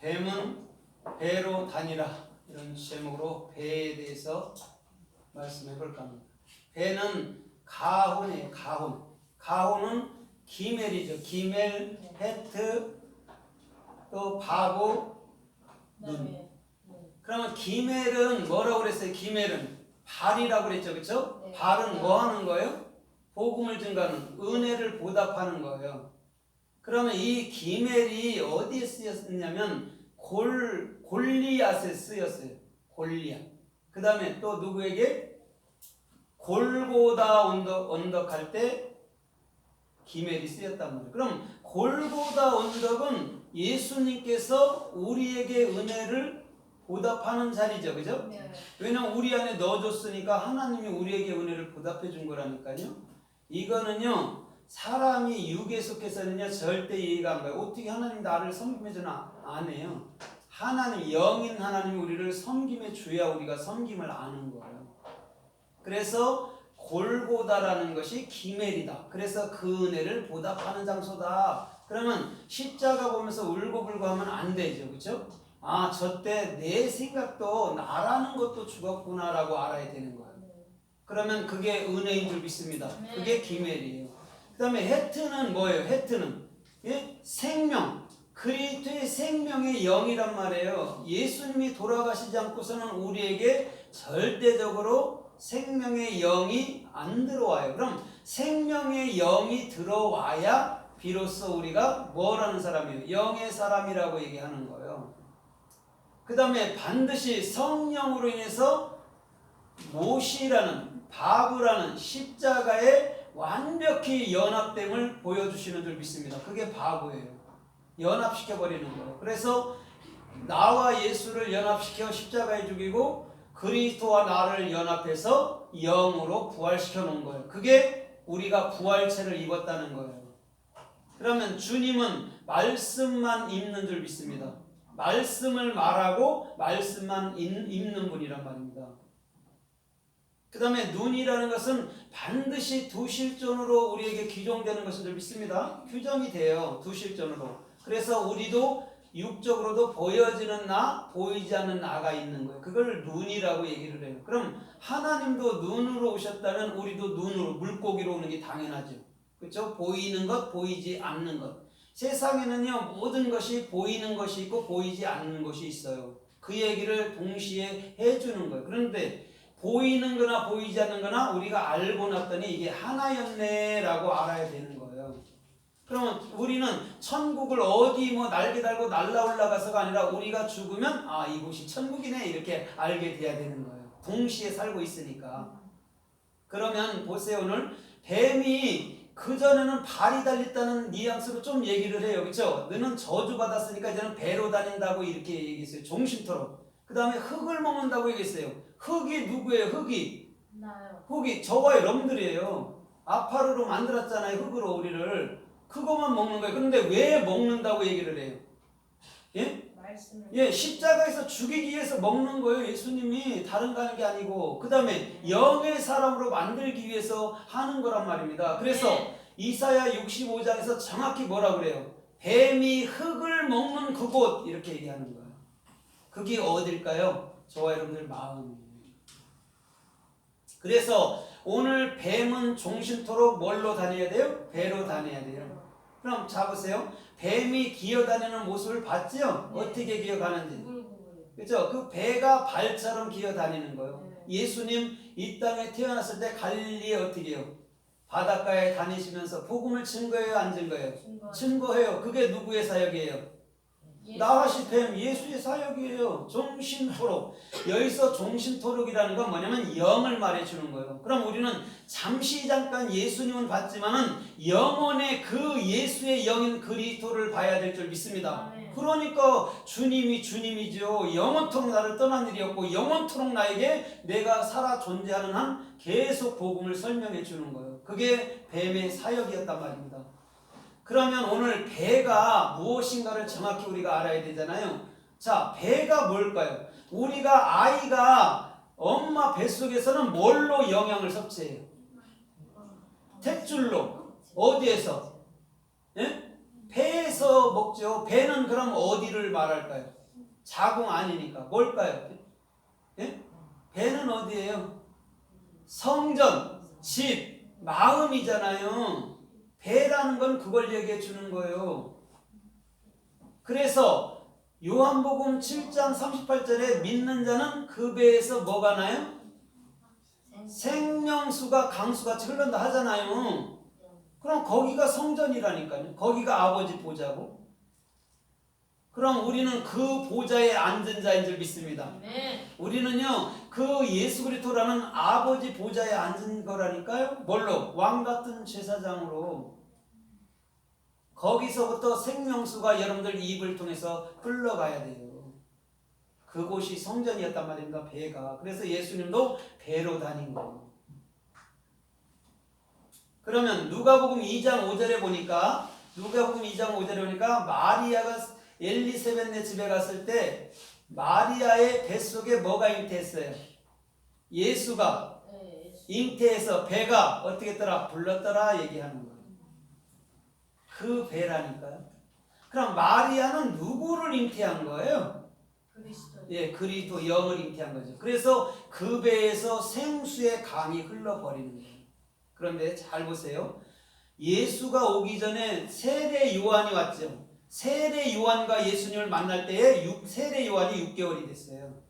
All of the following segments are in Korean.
뱀은 배로 다니라 이런 제목으로 배에 대해서 말씀해 볼까 합니다. 배는 가혼이에요. 가혼. 가혼은 기멜이죠. 기멜, 헤트, 또 바보, 눈. 그러면 기멜은 뭐라고 그랬어요? 기멜은 발이라고 그랬죠. 그렇죠? 네. 발은 뭐 하는 거예요? 복음을 증가하는 은혜를 보답하는 거예요. 그러면 이 기멜이 어디에 쓰였냐면 골리앗에 쓰였어요. 골리앗. 그 다음에 또 누구에게? 골고다 언덕 할 때 기멜이 쓰였단 말이에요. 그럼 골고다 언덕은 예수님께서 우리에게 은혜를 보답하는 자리죠. 그죠? 네. 왜냐면 우리 안에 넣어줬으니까 하나님이 우리에게 은혜를 보답해 준 거라니까요. 이거는요, 사람이 육에 속해서는요, 절대 이해가 안 가요. 어떻게 하나님 나를 섬김해 주나? 안 해요. 하나님, 영인 하나님이 우리를 섬김해 줘야 우리가 섬김을 아는 거예요. 그래서 골고다라는 것이 기멜이다. 그래서 그 은혜를 보답하는 장소다. 그러면 십자가 보면서 울고불고 하면 안 되죠. 그렇죠? 아, 저때 내 생각도 나라는 것도 죽었구나라고 알아야 되는 거예요. 그러면 그게 은혜인 줄 믿습니다. 그게 기멜이에요. 그 다음에 헤트는 뭐예요? 헤트는 생명, 그리스도의 생명의 영이란 말이에요. 예수님이 돌아가시지 않고서는 우리에게 절대적으로 생명의 영이 안 들어와요. 그럼 생명의 영이 들어와야 비로소 우리가 뭐라는 사람이에요? 영의 사람이라고 얘기하는 거예요. 그 다음에 반드시 성령으로 인해서 못이라는 바브라는 십자가에 완벽히 연합됨을 보여주시는 줄 믿습니다. 그게 바브예요. 연합시켜버리는 거예요. 그래서 나와 예수를 연합시켜 십자가에 죽이고 그리스도와 나를 연합해서 영으로 부활시켜 놓은 거예요. 그게 우리가 부활체를 입었다는 거예요. 그러면 주님은 말씀만 입는 줄 믿습니다. 말씀을 말하고 말씀만 입는 분이란 말입니다. 그 다음에 눈이라는 것은 반드시 두 실존으로 우리에게 기종되는 것인 줄 믿습니다. 규정이 돼요. 두 실존으로. 그래서 우리도 육적으로도 보여지는 나, 보이지 않는 나가 있는 거예요. 그걸 눈이라고 얘기를 해요. 그럼 하나님도 눈으로 오셨다면 우리도 눈으로, 물고기로 오는 게 당연하죠. 그렇죠? 보이는 것, 보이지 않는 것. 세상에는요, 모든 것이 보이는 것이 있고 보이지 않는 것이 있어요. 그 얘기를 동시에 해주는 거예요. 그런데 보이는 거나 보이지 않는 거나 우리가 알고 났더니 이게 하나였네 라고 알아야 되는 거예요. 그러면 우리는 천국을 어디 뭐 날개 달고 날라 올라가서가 아니라 우리가 죽으면 아, 이곳이 천국이네 이렇게 알게 돼야 되는 거예요. 동시에 살고 있으니까. 그러면 보세요. 오늘 뱀이 그전에는 발이 달렸다는 뉘앙스로 좀 얘기를 해요. 그렇죠? 너는 저주받았으니까 이제는 배로 다닌다고 이렇게 얘기했어요. 종신토록. 그 다음에 흙을 먹는다고 얘기했어요. 흙이 누구예요? 흙이? 나요. 흙이 저와 여러분들이에요. 아파르로 만들었잖아요. 흙으로 우리를. 그거만 먹는 거예요. 그런데 왜 먹는다고 얘기를 해요? 예? 말씀을. 예, 십자가에서 죽이기 위해서 먹는 거예요. 예수님이 다른 거 하는 게 아니고. 그 다음에 영의 사람으로 만들기 위해서 하는 거란 말입니다. 그래서 이사야 65장에서 정확히 뭐라고 그래요? 뱀이 흙을 먹는 그곳 이렇게 얘기하는 거예요. 그게 어딜까요? 저와 여러분들 마음이에요. 그래서 오늘 뱀은 종신토록 뭘로 다녀야 돼요? 배로 다녀야 돼요. 그럼 잡으세요. 뱀이 기어다니는 모습을 봤죠? 네. 어떻게 기어가는지. 구글구글. 그렇죠? 그 배가 발처럼 기어다니는 거예요. 네. 예수님 이 땅에 태어났을 때 갈릴리에 어떻게 해요? 바닷가에 다니시면서 복음을 증거해요? 안 증거해요? 증거해요. 그게 누구의 사역이에요? 나하시 뱀 예수의 사역이에요. 종신토록. 여기서 종신토록이라는 건 뭐냐면 영을 말해주는 거예요. 그럼 우리는 잠시 잠깐 예수님은 봤지만은 영원의 그 예수의 영인 그리스도를 봐야 될 줄 믿습니다. 그러니까 주님이 주님이죠. 영원토록 나를 떠난 일이 없고 영원토록 나에게 내가 살아 존재하는 한 계속 복음을 설명해 주는 거예요. 그게 뱀의 사역이었단 말입니다. 그러면 오늘 배가 무엇인가를 정확히 우리가 알아야 되잖아요. 자, 배가 뭘까요? 우리가 아이가 엄마 뱃속에서는 뭘로 영양을 섭취해요? 탯줄로. 어디에서? 예? 배에서 먹죠. 배는 그럼 어디를 말할까요? 자궁 아니니까 뭘까요? 예? 배는 어디예요? 성전, 집, 마음이잖아요. 배라는 건 그걸 얘기해 주는 거예요. 그래서 요한복음 7장 38절에 믿는 자는 그 배에서 뭐가 나요? 생명수가 강수같이 흘른다 하잖아요. 그럼 거기가 성전이라니까요. 거기가 아버지 보좌고. 그럼 우리는 그 보좌에 앉은 자인 줄 믿습니다. 우리는요 그 예수 그리스도라는 아버지 보좌에 앉은 거라니까요. 뭘로? 왕같은 제사장으로. 거기서부터 생명수가 여러분들 입을 통해서 흘러가야 돼요. 그곳이 성전이었단 말입니다. 배가. 그래서 예수님도 배로 다닌 거예요. 그러면 누가복음 2장 5절에 보니까 마리아가 엘리사벳네 집에 갔을 때 마리아의 뱃속에 뭐가 잉태했어요? 예수가 잉태해서 배가 어떻게 했더라? 불렀더라 얘기하는 거예요. 그 배라니까요. 그럼 마리아는 누구를 잉태한 거예요? 그리스도. 예, 그리스도 영을 잉태한 거죠. 그래서 그 배에서 생수의 강이 흘러버리는 거예요. 그런데 잘 보세요. 예수가 오기 전에 세례 요한이 왔죠. 세례 요한과 예수님을 만날 때에 세례 요한이 6개월이 됐어요.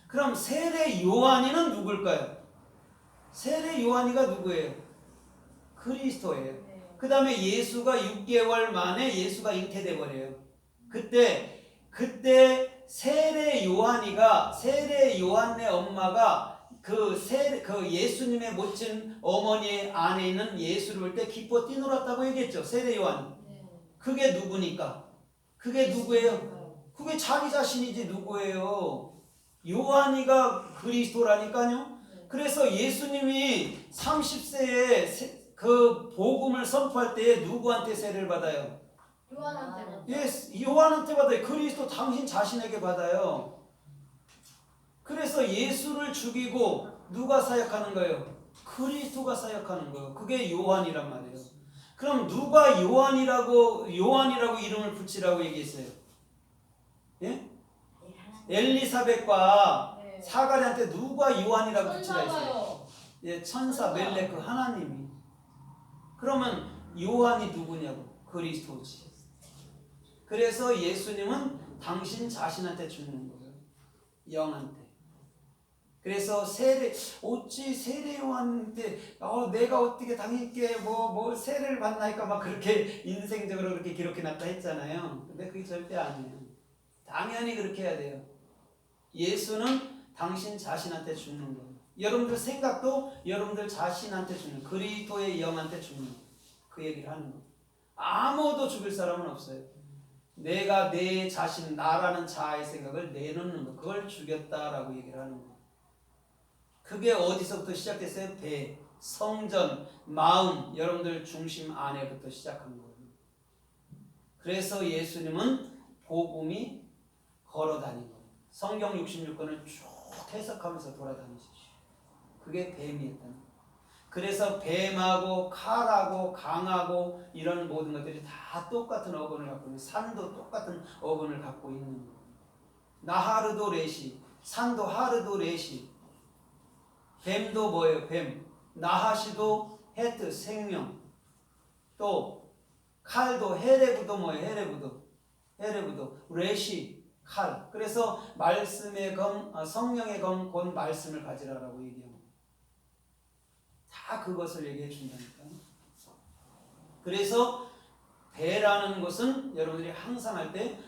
그럼 세례 요한이는 누굴까요? 세례 요한이가 누구예요? 그리스도예요. 그 다음에 예수가 6개월 만에 예수가 잉태돼 버려요. 그때 세례 요한의 엄마가 그 예수님의 모친 어머니의 안에 있는 예수를 볼 때 기뻐 뛰놀았다고 얘기했죠. 세례 요한. 그게 누구니까? 그게 누구예요? 그게 자기 자신이지 누구예요? 요한이가 그리스도라니까요. 그래서 예수님이 30세에 그 복음을 선포할 때 누구한테 세례를 받아요? 요한한테. 예, 요한한테 받아요. 그리스도 당신 자신에게 받아요. 그래서 예수를 죽이고 누가 사역하는 거예요? 그리스도가 사역하는 거예요. 그게 요한이란 말이에요. 그럼 누가 요한이라고 이름을 붙이라고 얘기했어요? 예? 엘리사벳과 사가랴한테 누가 요한이라고 붙이라 했어요? 예, 천사 멜레크 하나님이. 그러면 요한이 누구냐고? 그리스도지. 그래서 예수님은 당신 자신한테 주는 거예요. 영한테. 그래서 어찌 세례 요한한테 내가 어떻게 당신께 뭐 세례를 받나니까 막 그렇게 인생적으로 그렇게 기록해놨다 했잖아요. 근데 그게 절대 아니에요. 당연히 그렇게 해야 돼요. 예수는 당신 자신한테 주는 거예요. 여러분들 생각도 여러분들 자신한테 주는, 그리스도의 영한테 주는 그 얘기를 하는 거예요. 아무도 죽일 사람은 없어요. 내가 내 자신, 나라는 자아의 생각을 내놓는 거, 그걸 죽였다라고 얘기를 하는 거예요. 그게 어디서부터 시작됐어요? 배, 성전, 마음, 여러분들 중심 안에부터 시작한 거예요. 그래서 예수님은 복음이 걸어다닌 거예요. 성경 66권을 쭉 해석하면서 돌아다니시죠. 그게 뱀이었다는 거예요. 그래서 뱀하고 칼하고 강하고 이런 모든 것들이 다 똑같은 어근을 갖고 있는, 산도 똑같은 어근을 갖고 있는 거예요. 나하르도 레시, 산도 하르도 레시, 뱀도 뭐예요? 뱀. 나하시도 헤트, 생명. 또 칼도 헤레브도 뭐예요? 헤레브도 레시, 칼. 그래서 말씀의 성령의 검, 곧 말씀을 가지라라고 얘기합니다. 다 그것을 얘기해 준다니까요. 그래서 배라는 것은 여러분들이 항상 할 때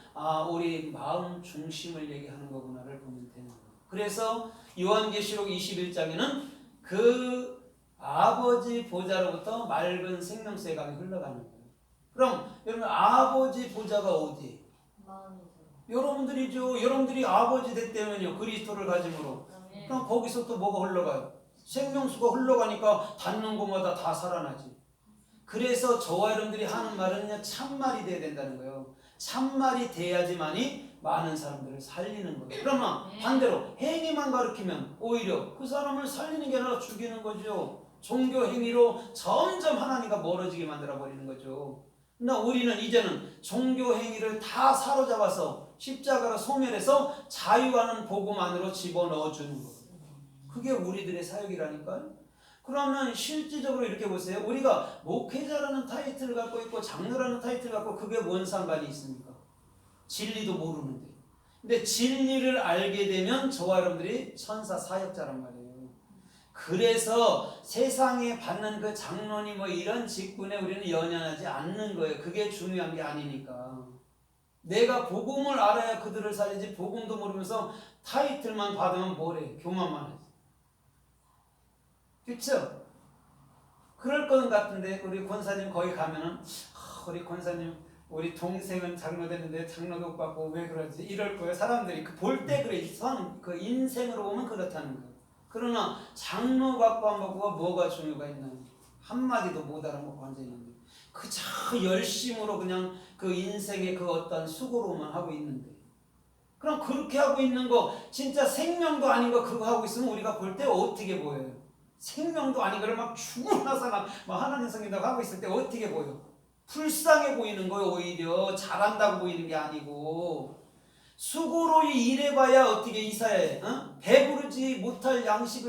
우리 마음 중심을 얘기하는 거구나를 보면 되는 거예요. 그래서 요한계시록 21장에는 그 아버지 보좌로부터 맑은 생명수의 강이 흘러가는 거예요. 그럼 여러분 아버지 보좌가 어디예요? 여러분들이죠. 여러분들이 아버지 됐다면요, 그리스도를 가짐으로. 그럼 거기서 또 뭐가 흘러가요? 생명수가 흘러가니까 닿는 곳마다 다 살아나지. 그래서 저와 여러분들이 하는 말은요, 참말이 돼야 된다는 거예요. 참말이 돼야지만이 많은 사람들을 살리는 거예요. 그러나 반대로 행위만 가르치면 오히려 그 사람을 살리는 게 아니라 죽이는 거죠. 종교 행위로 점점 하나님과 멀어지게 만들어 버리는 거죠. 나 우리는 이제는 종교 행위를 다 사로잡아서 십자가로 소멸해서 자유하는 복음 안으로 집어넣어 주는 거예요. 그게 우리들의 사역이라니까요. 그러면 실질적으로 이렇게 보세요. 우리가 목회자라는 타이틀을 갖고 있고 장로라는 타이틀을 갖고 그게 뭔 상관이 있습니까? 진리도 모르는데. 근데 진리를 알게 되면 저와 여러분들이 천사 사역자란 말이에요. 그래서 세상에 받는 그 장로니 뭐 이런 직분에 우리는 연연하지 않는 거예요. 그게 중요한 게 아니니까. 내가 복음을 알아야 그들을 살리지 복음도 모르면서 타이틀만 받으면 뭐래? 교만만 하지. 그쵸? 그럴 것 같은데 우리 권사님 거기 가면은 우리 권사님 우리 동생은 장로 됐는데 장로도 못 받고 왜 그러지? 이럴 거예요. 사람들이 볼 때 그래. 그 인생으로 보면 그렇다는 거예요. 그러나 장로 받고 안 받고가 뭐가 중요가 있나? 한마디도 못 알아먹고 앉아있는데 그저 열심으로 그냥 그 인생의 그 어떤 수고로만 하고 있는데 그럼 그렇게 하고 있는 거 진짜 생명도 아닌 거 그거 하고 있으면 우리가 볼 때 어떻게 보여요? 생명도 아닌 거를 막 죽고 나서나 막 하나님 성긴다고 하고 있을 때 어떻게 보여? 불쌍해 보이는 거예요. 오히려 잘한다고 보이는 게 아니고 수고로 일해봐야 어떻게 이사해? 배부르지 못할 양식을